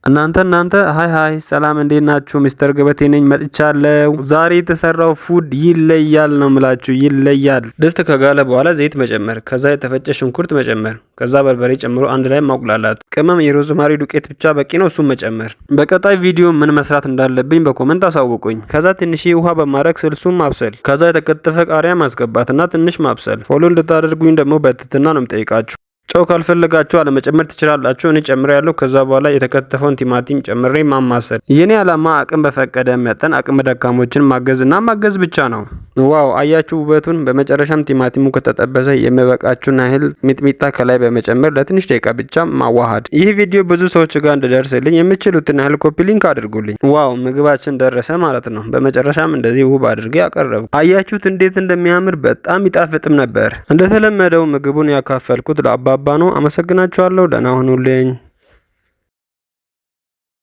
እናንተ ሃይ ሰላም እንዴት ናችሁ? ሚስተር ገበቴ ነኝ መጥቻለሁ። ዛሬ የተሰራው ፉድ ይለያል ነው ምላችሁ፣ ይለያል። ድስት ከጋለ በኋላ ዘይት መጨመር፣ ከዛ የተፈጨ ሽንኩርት መጨመር፣ ከዛ በርበሬ ጨምሮ አንድ ላይ ማቁላላት። ቅመም የሮዝማሪ ዱቄት ብቻ በቂ ነው፣ እሱም መጨመር። በቀጣይ ቪዲዮ ምን መስራት እንዳለብኝ በኮመንት አሳውቁኝ። ከዛ ትንሽ ውሃ በማድረግ ስልሱን ማብሰል፣ ከዛ የተከተፈ ቃሪያ ማስገባትና ትንሽ ማብሰል። ፎሎ እንድታደርጉኝ ደግሞ በትህትና ነው የምጠይቃችሁ። ጨው ካልፈለጋችሁ አለመጨመር ትችላላችሁ። እኔ ጨምሬያለሁ። ከዛ በኋላ የተከተፈውን ቲማቲም ጨምሬ ማማሰል። የኔ ዓላማ አቅም በፈቀደ መጠን አቅመ ደካሞችን ማገዝና ማገዝ ብቻ ነው። ዋው አያችሁ ውበቱን። በመጨረሻም ቲማቲሙ ከተጠበሰ የሚበቃችሁን ያህል ሚጥሚጣ ከላይ በመጨመር ለትንሽ ደቂቃ ብቻ ማዋሃድ። ይህ ቪዲዮ ብዙ ሰዎች ጋር እንድደርስልኝ የምችሉትን ያህል ኮፒ ሊንክ አድርጉልኝ። ዋው ምግባችን ደረሰ ማለት ነው። በመጨረሻም እንደዚህ ውብ አድርጌ አቀረብኩ። አያችሁት እንዴት እንደሚያምር። በጣም ይጣፍጥም ነበር። እንደተለመደው ምግቡን ያካፈልኩት ለአባባ ነው። አመሰግናችኋለሁ። ደህና ሁኑልኝ።